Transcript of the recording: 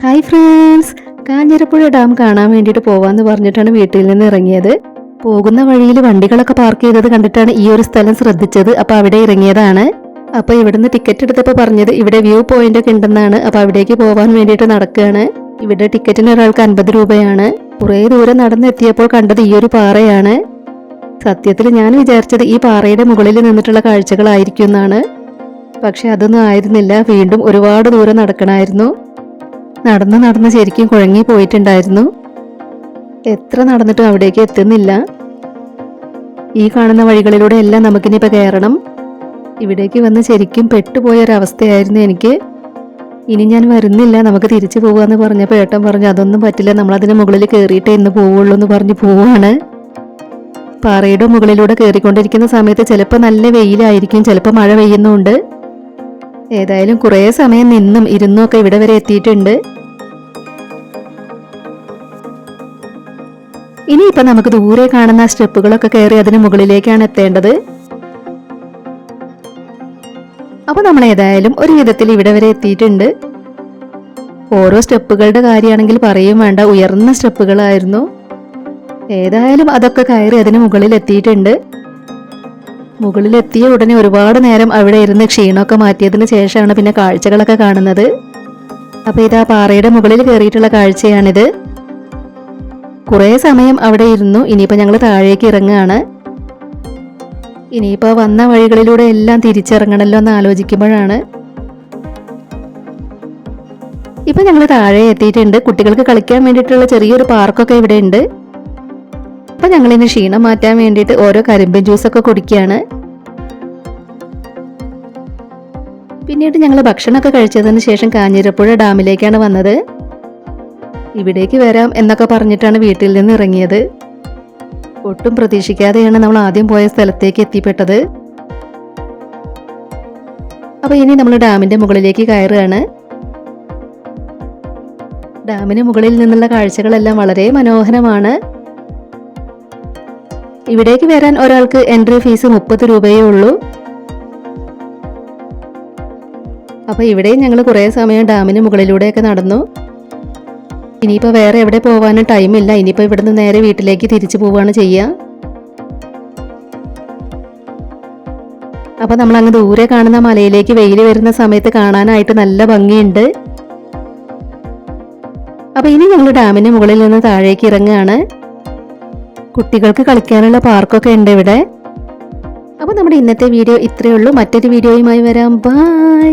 Hi friends, Kanjirappuzha dam കാണാൻ വേണ്ടിയിട്ട് പോവാന്ന് പറഞ്ഞിട്ടാണ് വീട്ടിൽ നിന്ന് ഇറങ്ങിയത്. പോകുന്ന വഴിയിൽ വണ്ടികളൊക്കെ പാർക്ക് ചെയ്തത് കണ്ടിട്ടാണ് ഈ ഒരു സ്ഥലം ശ്രദ്ധിച്ചത്. അപ്പോൾ അവിടെ ഇറങ്ങിയതാണ്. അപ്പോൾ ഇവിടുന്ന് ടിക്കറ്റ് എടുത്തപ്പോൾ പറഞ്ഞത് ഇവിടെ വ്യൂ പോയിന്റ് ഒക്കെ ഉണ്ടെന്നാണ്. അപ്പോൾ അവിടേക്ക് പോകാൻ വേണ്ടിയിട്ട് നടക്കുകയാണ്. ഇവിടെ ടിക്കറ്റിന് ഒരാൾക്ക് 50 രൂപയാണ്. കുറേ ദൂരം നടന്നെത്തിയപ്പോൾ കണ്ടത് ഈ ഒരു പാറയാണ്. സത്യത്തിൽ ഞാൻ വിചാരിച്ചത് ഈ പാറയുടെ മുകളിൽ നിന്നിട്ടുള്ള കാഴ്ചകളായിരിക്കും എന്നാണ്. പക്ഷെ അതൊന്നും ആയിരുന്നില്ല. വീണ്ടും ഒരുപാട് ദൂരം നടക്കണമായിരുന്നു. നടന്ന് ശരിക്കും കുഴങ്ങി പോയിട്ടുണ്ടായിരുന്നു. എത്ര നടന്നിട്ടും അവിടേക്ക് എത്തുന്നില്ല. ഈ കാണുന്ന വഴികളിലൂടെ എല്ലാം നമുക്കിനിപ്പോൾ കയറണം. ഇവിടേക്ക് വന്ന് ശരിക്കും പെട്ടുപോയൊരവസ്ഥയായിരുന്നു എനിക്ക്. ഇനി ഞാൻ വരുന്നില്ല, നമുക്ക് തിരിച്ചു പോവാന്ന് പറഞ്ഞപ്പോൾ ഏട്ടൻ പറഞ്ഞു അതൊന്നും പറ്റില്ല, നമ്മളതിന് മുകളിൽ കയറിയിട്ടേ ഇന്ന് പോവുള്ളൂ എന്ന് പറഞ്ഞ് പോവാണ്. പാറയുടെ മുകളിലൂടെ കയറിക്കൊണ്ടിരിക്കുന്ന സമയത്ത് ചിലപ്പോൾ നല്ല വെയിലായിരിക്കും, ചിലപ്പോൾ മഴ പെയ്യുന്നുണ്ട്. ഏതായാലും കുറേ സമയം നിന്നും ഇരുന്നും ഒക്കെ ഇവിടെ വരെ എത്തിയിട്ടുണ്ട്. ഇനിയിപ്പോൾ നമുക്ക് ദൂരെ കാണുന്ന സ്റ്റെപ്പുകളൊക്കെ കയറി അതിന് മുകളിലേക്കാണ് എത്തേണ്ടത്. അപ്പോൾ നമ്മൾ ഏതായാലും ഒരു വിധത്തിൽ ഇവിടെ വരെ എത്തിയിട്ടുണ്ട്. ഓരോ സ്റ്റെപ്പുകളുടെ കാര്യമാണെങ്കിൽ പറയും വേണ്ട, ഉയർന്ന സ്റ്റെപ്പുകളായിരുന്നു. ഏതായാലും അതൊക്കെ കയറി അതിന് മുകളിൽ എത്തിയിട്ടുണ്ട്. മുകളിലെത്തിയ ഉടനെ ഒരുപാട് നേരം അവിടെ ഇരുന്ന് ക്ഷീണമൊക്കെ മാറ്റിയതിന് ശേഷമാണ് പിന്നെ കാഴ്ചകളൊക്കെ കാണുന്നത്. അപ്പോൾ ഇതാ പാറയുടെ മുകളിൽ കയറിയിട്ടുള്ള കാഴ്ചയാണിത്. കുറേ സമയം അവിടെ ഇരുന്നു. ഇനിയിപ്പോൾ ഞങ്ങൾ താഴേക്ക് ഇറങ്ങുകയാണ്. ഇനിയിപ്പോൾ വന്ന വഴികളിലൂടെ എല്ലാം തിരിച്ചിറങ്ങണമല്ലോ എന്ന് ആലോചിക്കുമ്പോഴാണ് ഇപ്പം ഞങ്ങൾ താഴെ എത്തിയിട്ടുണ്ട്. കുട്ടികൾക്ക് കളിക്കാൻ വേണ്ടിയിട്ടുള്ള ചെറിയൊരു പാർക്കൊക്കെ ഇവിടെ ഉണ്ട്. അപ്പം ഞങ്ങളിനി ക്ഷീണം മാറ്റാൻ വേണ്ടിയിട്ട് ഓരോ കരിമ്പിൻ ജ്യൂസൊക്കെ കുടിക്കുകയാണ്. പിന്നീട് ഞങ്ങൾ ഭക്ഷണമൊക്കെ കഴിച്ചതിന് ശേഷം കാഞ്ഞിരപ്പുഴ ഡാമിലേക്കാണ് വന്നത്. ഇവിടേക്ക് വരാം എന്നൊക്കെ പറഞ്ഞിട്ടാണ് വീട്ടിൽ നിന്ന് ഇറങ്ങിയത്. ഒട്ടും പ്രതീക്ഷിക്കാതെയാണ് നമ്മൾ ആദ്യം പോയ സ്ഥലത്തേക്ക് എത്തിപ്പെട്ടത്. അപ്പോൾ ഇനി നമ്മൾ ഡാമിൻ്റെ മുകളിലേക്ക് കയറുകയാണ്. ഡാമിന് മുകളിൽ നിന്നുള്ള കാഴ്ചകളെല്ലാം വളരെ മനോഹരമാണ്. ഇവിടേക്ക് വരാൻ ഒരാൾക്ക് എൻട്രി ഫീസ് 30 രൂപയേ ഉള്ളൂ. അപ്പോൾ ഇവിടെയും ഞങ്ങൾ കുറേ സമയം ഡാമിന് മുകളിലൂടെയൊക്കെ നടന്നു. ഇനിയിപ്പോൾ വേറെ എവിടെ പോകാനും ടൈമില്ല. ഇനിയിപ്പോൾ ഇവിടുന്ന് നേരെ വീട്ടിലേക്ക് തിരിച്ചു പോവുകയാണ് ചെയ്യുക. അപ്പോൾ നമ്മൾ അങ്ങ് ദൂരെ കാണുന്ന മലയിലേക്ക് വെയിൽ വരുന്ന സമയത്ത് കാണാനായിട്ട് നല്ല ഭംഗിയുണ്ട്. അപ്പോൾ ഇനി ഞങ്ങൾ ഡാമിന് മുകളിൽ നിന്ന് താഴേക്ക് ഇറങ്ങുകയാണ്. കുട്ടികൾക്ക് കളിക്കാനുള്ള പാർക്കൊക്കെ ഉണ്ട് ഇവിടെ. അപ്പോൾ നമ്മുടെ ഇന്നത്തെ വീഡിയോ ഇത്രയേ ഉള്ളൂ. മറ്റൊരു വീഡിയോയുമായി വരാം. ബൈ.